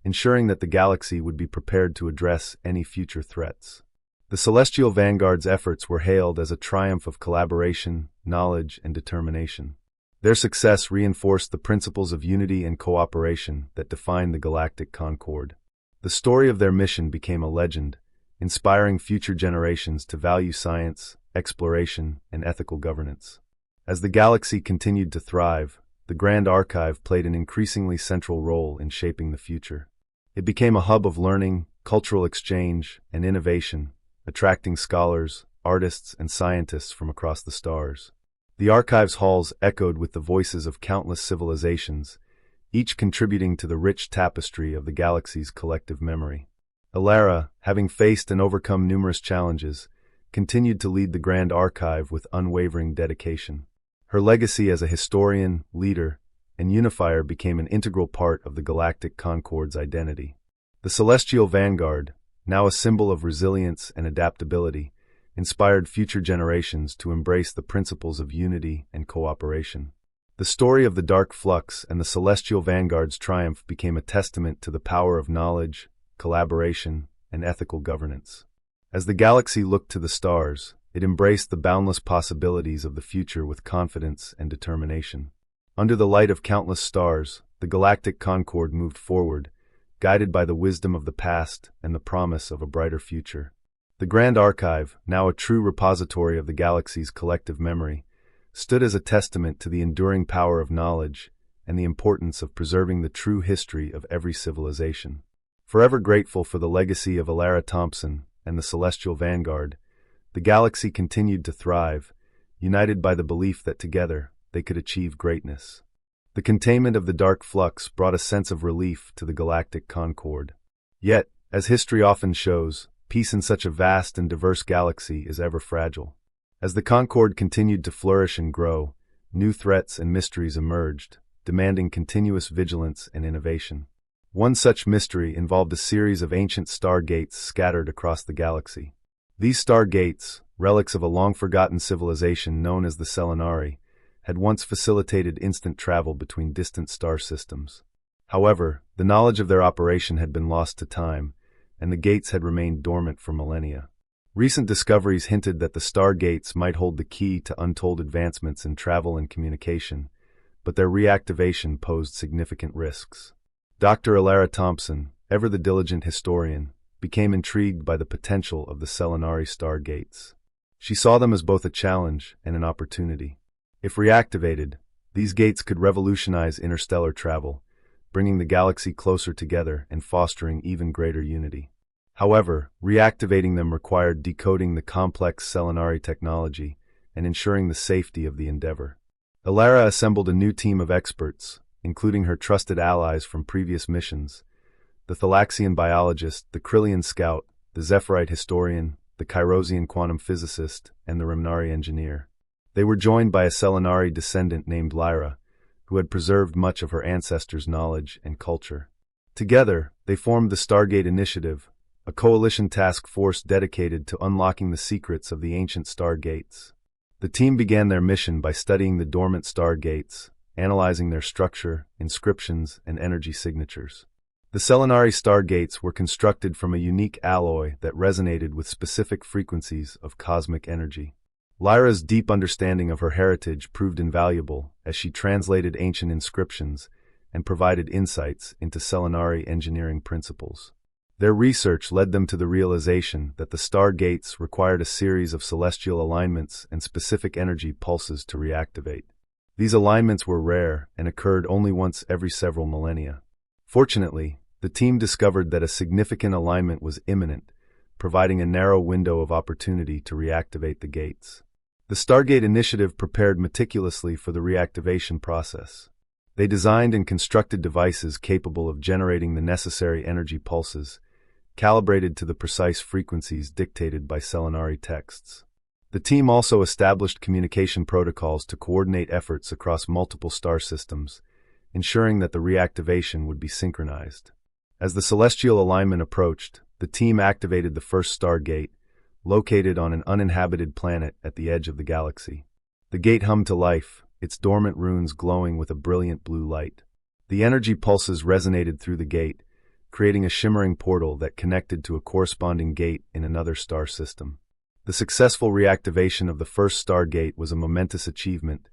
ensuring that the galaxy would be prepared to address any future threats. The Celestial Vanguard's efforts were hailed as a triumph of collaboration, knowledge, and determination. Their success reinforced the principles of unity and cooperation that define the Galactic Concord. The story of their mission became a legend, inspiring future generations to value science, exploration, and ethical governance. As the galaxy continued to thrive, the Grand Archive played an increasingly central role in shaping the future. It became a hub of learning, cultural exchange, and innovation, attracting scholars, artists, and scientists from across the stars. The archive's halls echoed with the voices of countless civilizations, each contributing to the rich tapestry of the galaxy's collective memory. Elara, having faced and overcome numerous challenges, continued to lead the Grand Archive with unwavering dedication. Her legacy as a historian, leader, and unifier became an integral part of the Galactic Concord's identity. The Celestial Vanguard, now a symbol of resilience and adaptability, inspired future generations to embrace the principles of unity and cooperation. The story of the Dark Flux and the Celestial Vanguard's triumph became a testament to the power of knowledge, collaboration, and ethical governance. As the galaxy looked to the stars, it embraced the boundless possibilities of the future with confidence and determination. Under the light of countless stars, the Galactic Concord moved forward, guided by the wisdom of the past and the promise of a brighter future. The Grand Archive, now a true repository of the galaxy's collective memory, stood as a testament to the enduring power of knowledge and the importance of preserving the true history of every civilization. Forever grateful for the legacy of Elara Thompson and the Celestial Vanguard, the galaxy continued to thrive, united by the belief that together they could achieve greatness. The containment of the dark flux brought a sense of relief to the Galactic Concord. Yet, as history often shows, peace in such a vast and diverse galaxy is ever fragile. As the Concorde continued to flourish and grow, new threats and mysteries emerged, demanding continuous vigilance and innovation. One such mystery involved a series of ancient star gates scattered across the galaxy. These star gates, relics of a long-forgotten civilization known as the Selenari, had once facilitated instant travel between distant star systems. However, the knowledge of their operation had been lost to time, and the gates had remained dormant for millennia. Recent discoveries hinted that the star gates might hold the key to untold advancements in travel and communication, but their reactivation posed significant risks. Dr. Elara Thompson, ever the diligent historian, became intrigued by the potential of the Selenari star gates. She saw them as both a challenge and an opportunity. If reactivated, these gates could revolutionize interstellar travel, bringing the galaxy closer together and fostering even greater unity. However, reactivating them required decoding the complex Selenari technology and ensuring the safety of the endeavor. Elara assembled a new team of experts, including her trusted allies from previous missions, the Thalaxian biologist, the Krillian scout, the Zephyrite historian, the Kyrosian quantum physicist, and the Remnari engineer. They were joined by a Selenari descendant named Lyra, who had preserved much of her ancestors' knowledge and culture. Together, they formed the Stargate Initiative, a coalition task force dedicated to unlocking the secrets of the ancient star gates. The team began their mission by studying the dormant star gates, analyzing their structure, inscriptions, and energy signatures. The Selenari star gates were constructed from a unique alloy that resonated with specific frequencies of cosmic energy. Lyra's deep understanding of her heritage proved invaluable as she translated ancient inscriptions and provided insights into Selenari engineering principles. Their research led them to the realization that the star gates required a series of celestial alignments and specific energy pulses to reactivate. These alignments were rare and occurred only once every several millennia. Fortunately, the team discovered that a significant alignment was imminent, providing a narrow window of opportunity to reactivate the gates. The Stargate Initiative prepared meticulously for the reactivation process. They designed and constructed devices capable of generating the necessary energy pulses, calibrated to the precise frequencies dictated by Selenari texts. The team also established communication protocols to coordinate efforts across multiple star systems, ensuring that the reactivation would be synchronized. As the celestial alignment approached, the team activated the first star gate, located on an uninhabited planet at the edge of the galaxy. The gate hummed to life, its dormant runes glowing with a brilliant blue light. The energy pulses resonated through the gate, creating a shimmering portal that connected to a corresponding gate in another star system. The successful reactivation of the first star gate was a momentous achievement,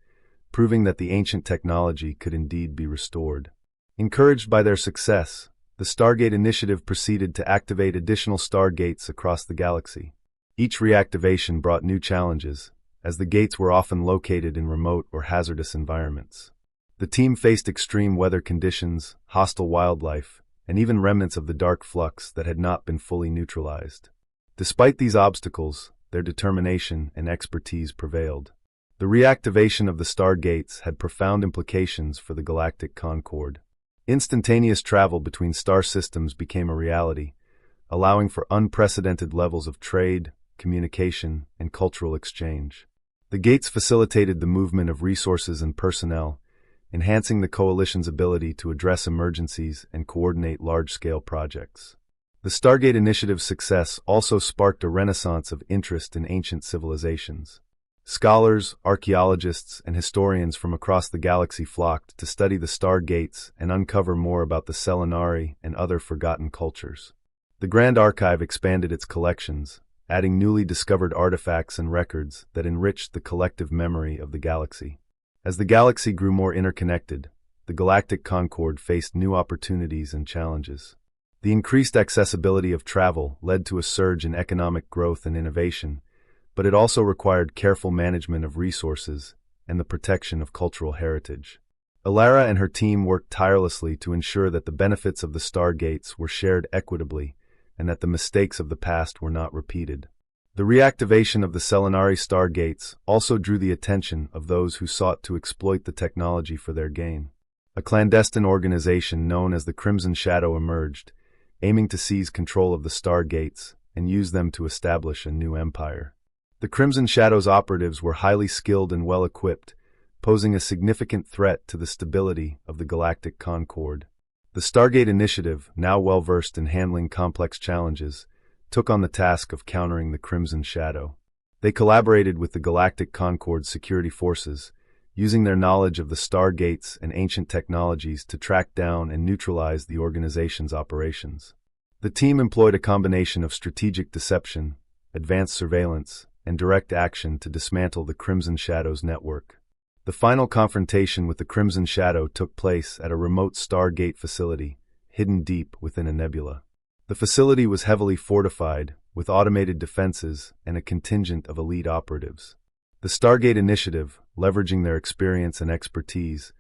proving that the ancient technology could indeed be restored. Encouraged by their success, the Stargate Initiative proceeded to activate additional star gates across the galaxy. Each reactivation brought new challenges, as the gates were often located in remote or hazardous environments. The team faced extreme weather conditions, hostile wildlife, and even remnants of the dark flux that had not been fully neutralized. Despite these obstacles, their determination and expertise prevailed. The reactivation of the star gates had profound implications for the Galactic Concorde. Instantaneous travel between star systems became a reality, allowing for unprecedented levels of trade, communication, and cultural exchange. The gates facilitated the movement of resources and personnel, enhancing the coalition's ability to address emergencies and coordinate large-scale projects. The Stargate Initiative's success also sparked a renaissance of interest in ancient civilizations. Scholars, archaeologists, and historians from across the galaxy flocked to study the star gates and uncover more about the Selenari and other forgotten cultures. The Grand Archive expanded its collections, adding newly discovered artifacts and records that enriched the collective memory of the galaxy. As the galaxy grew more interconnected, the Galactic Concorde faced new opportunities and challenges. The increased accessibility of travel led to a surge in economic growth and innovation, but it also required careful management of resources and the protection of cultural heritage. Elara and her team worked tirelessly to ensure that the benefits of the star gates were shared equitably and that the mistakes of the past were not repeated. The reactivation of the Selenari star gates also drew the attention of those who sought to exploit the technology for their gain. A clandestine organization known as the Crimson Shadow emerged, aiming to seize control of the stargates and use them to establish a new empire. The Crimson Shadow's operatives were highly skilled and well-equipped, posing a significant threat to the stability of the Galactic Concord. The Stargate Initiative, now well-versed in handling complex challenges, took on the task of countering the Crimson Shadow. They collaborated with the Galactic Concord's security forces, using their knowledge of the stargates and ancient technologies to track down and neutralize the organization's operations. The team employed a combination of strategic deception, advanced surveillance, and direct action to dismantle the Crimson Shadow's network. The final confrontation with the Crimson Shadow took place at a remote Stargate facility, hidden deep within a nebula. The facility was heavily fortified, with automated defenses and a contingent of elite operatives. The Stargate Initiative, leveraging their experience and expertise,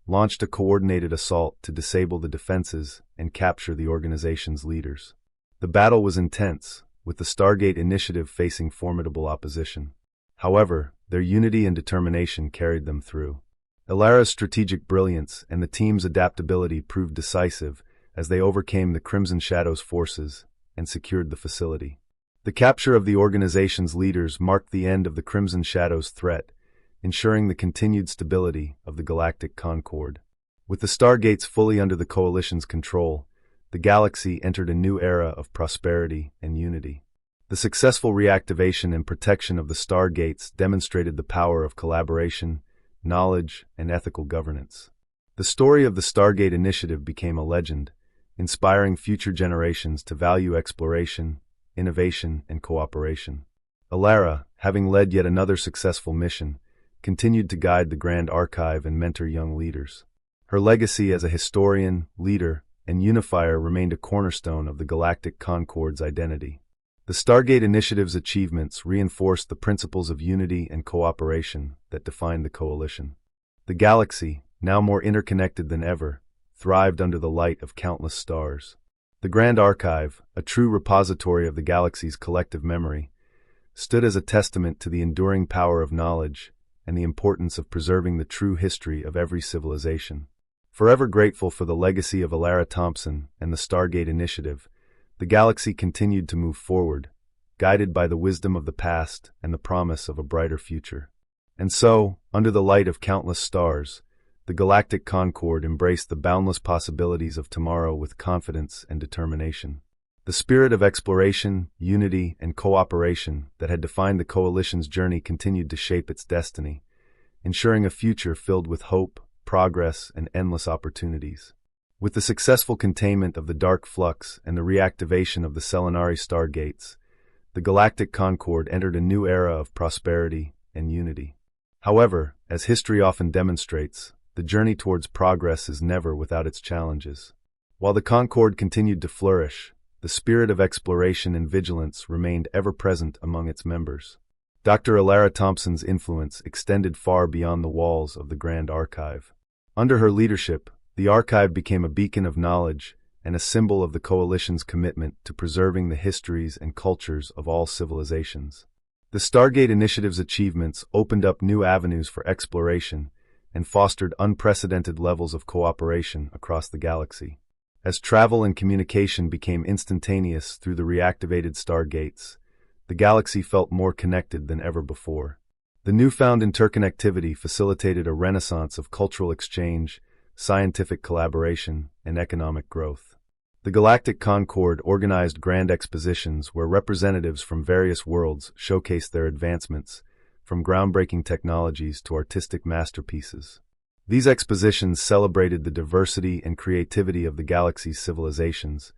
launched a coordinated assault to disable the defenses and capture the organization's leaders. The battle was intense, with the Stargate Initiative facing formidable opposition. However, their unity and determination carried them through. Elara's strategic brilliance and the team's adaptability proved decisive as they overcame the Crimson Shadow's forces and secured the facility. The capture of the organization's leaders marked the end of the Crimson Shadow's threat, ensuring the continued stability of the Galactic Concord. With the Stargates fully under the Coalition's control, the galaxy entered a new era of prosperity and unity. The successful reactivation and protection of the Stargates demonstrated the power of collaboration, knowledge, and ethical governance. The story of the Stargate Initiative became a legend, inspiring future generations to value exploration, innovation, and cooperation. Elara, having led yet another successful mission, continued to guide the Grand Archive and mentor young leaders. Her legacy as a historian, leader, and unifier remained a cornerstone of the Galactic Concord's identity. The Stargate Initiative's achievements reinforced the principles of unity and cooperation that defined the Coalition. The galaxy, now more interconnected than ever, thrived under the light of countless stars. The Grand Archive, a true repository of the galaxy's collective memory, stood as a testament to the enduring power of knowledge and the importance of preserving the true history of every civilization. Forever grateful for the legacy of Elara Thompson and the Stargate Initiative, the galaxy continued to move forward, guided by the wisdom of the past and the promise of a brighter future. And so, under the light of countless stars, the Galactic Concord embraced the boundless possibilities of tomorrow with confidence and determination. The spirit of exploration, unity, and cooperation that had defined the Coalition's journey continued to shape its destiny, ensuring a future filled with hope, progress, and endless opportunities. With the successful containment of the Dark Flux and the reactivation of the Selenari Stargates, the Galactic Concord entered a new era of prosperity and unity. However, as history often demonstrates, the journey towards progress is never without its challenges. While the Concord continued to flourish, the spirit of exploration and vigilance remained ever present among its members. Dr. Elara Thompson's influence extended far beyond the walls of the Grand Archive. Under her leadership, the archive became a beacon of knowledge and a symbol of the Coalition's commitment to preserving the histories and cultures of all civilizations. The Stargate Initiative's achievements opened up new avenues for exploration and fostered unprecedented levels of cooperation across the galaxy. As travel and communication became instantaneous through the reactivated Stargates, the galaxy felt more connected than ever before. The newfound interconnectivity facilitated a renaissance of cultural exchange, scientific collaboration, and economic growth. The Galactic Concord organized grand expositions where representatives from various worlds showcased their advancements, from groundbreaking technologies to artistic masterpieces. These expositions celebrated the diversity and creativity of the galaxy's civilizations,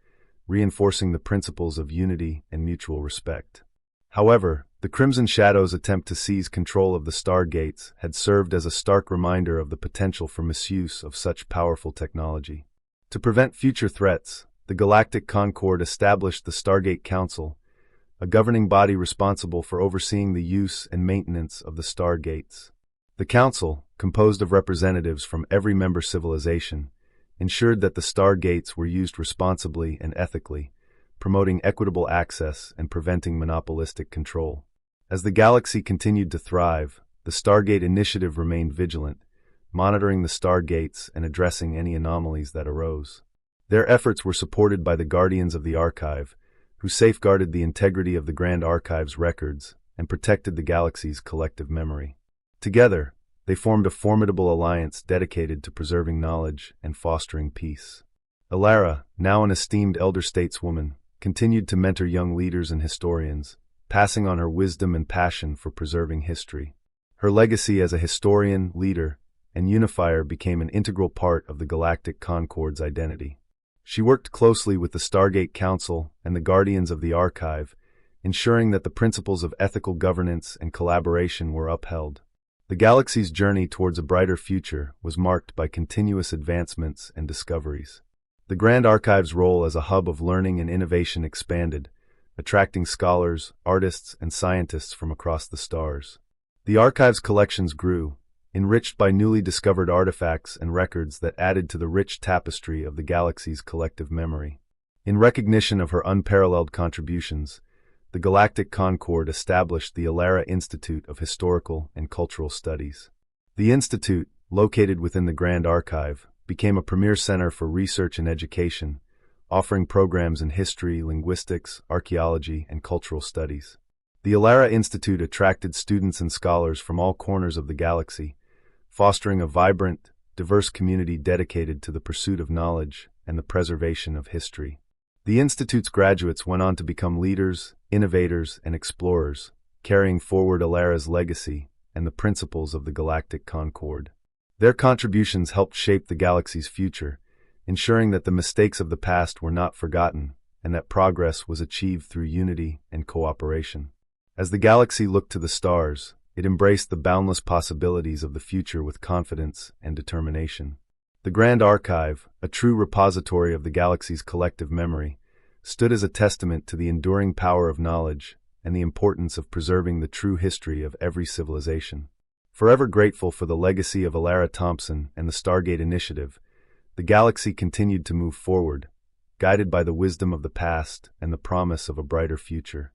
reinforcing the principles of unity and mutual respect. However, the Crimson Shadow's attempt to seize control of the Stargates had served as a stark reminder of the potential for misuse of such powerful technology. To prevent future threats, the Galactic Concord established the Stargate Council, a governing body responsible for overseeing the use and maintenance of the Stargates. The Council, composed of representatives from every member civilization, ensured that the Stargates were used responsibly and ethically, promoting equitable access and preventing monopolistic control. As the galaxy continued to thrive, the Stargate Initiative remained vigilant, monitoring the Stargates and addressing any anomalies that arose. Their efforts were supported by the Guardians of the Archive, who safeguarded the integrity of the Grand Archive's records and protected the galaxy's collective memory. Together, they formed a formidable alliance dedicated to preserving knowledge and fostering peace. Elara, now an esteemed elder stateswoman, continued to mentor young leaders and historians, passing on her wisdom and passion for preserving history. Her legacy as a historian, leader, and unifier became an integral part of the Galactic Concord's identity. She worked closely with the Stargate Council and the Guardians of the Archive, ensuring that the principles of ethical governance and collaboration were upheld. The galaxy's journey towards a brighter future was marked by continuous advancements and discoveries. The Grand Archive's role as a hub of learning and innovation expanded, attracting scholars, artists, and scientists from across the stars. The Archive's collections grew, enriched by newly discovered artifacts and records that added to the rich tapestry of the galaxy's collective memory. In recognition of her unparalleled contributions, the Galactic Concord established the Elara Institute of Historical and Cultural Studies. The institute, located within the Grand Archive, became a premier center for research and education, offering programs in history, linguistics, archaeology, and cultural studies. The Elara Institute attracted students and scholars from all corners of the galaxy, fostering a vibrant, diverse community dedicated to the pursuit of knowledge and the preservation of history. The Institute's graduates went on to become leaders, innovators, and explorers, carrying forward Elara's legacy and the principles of the Galactic Concord. Their contributions helped shape the galaxy's future, ensuring that the mistakes of the past were not forgotten and that progress was achieved through unity and cooperation. As the galaxy looked to the stars, it embraced the boundless possibilities of the future with confidence and determination. The Grand Archive, a true repository of the galaxy's collective memory, stood as a testament to the enduring power of knowledge and the importance of preserving the true history of every civilization. Forever grateful for the legacy of Elara Thompson and the Stargate Initiative, the galaxy continued to move forward, guided by the wisdom of the past and the promise of a brighter future.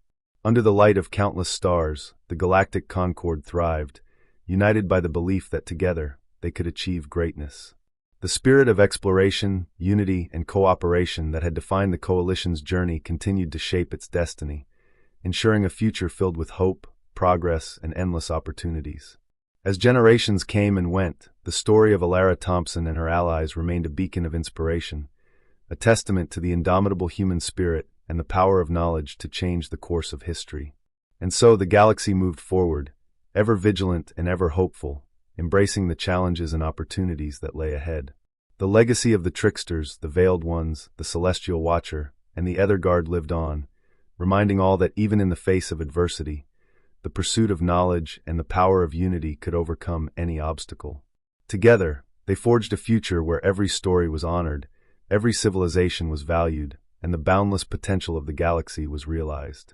Under the light of countless stars, the Galactic Concord thrived, united by the belief that together they could achieve greatness. The spirit of exploration, unity, and cooperation that had defined the Coalition's journey continued to shape its destiny, ensuring a future filled with hope, progress, and endless opportunities. As generations came and went, the story of Elara Thompson and her allies remained a beacon of inspiration, a testament to the indomitable human spirit and the power of knowledge to change the course of history. And so the galaxy moved forward, ever vigilant and ever hopeful, embracing the challenges and opportunities that lay ahead. The legacy of the tricksters, the veiled ones, the celestial watcher, and the Etherguard lived on, reminding all that even in the face of adversity, the pursuit of knowledge and the power of unity could overcome any obstacle. Together, they forged a future where every story was honored, every civilization was valued, and the boundless potential of the galaxy was realized.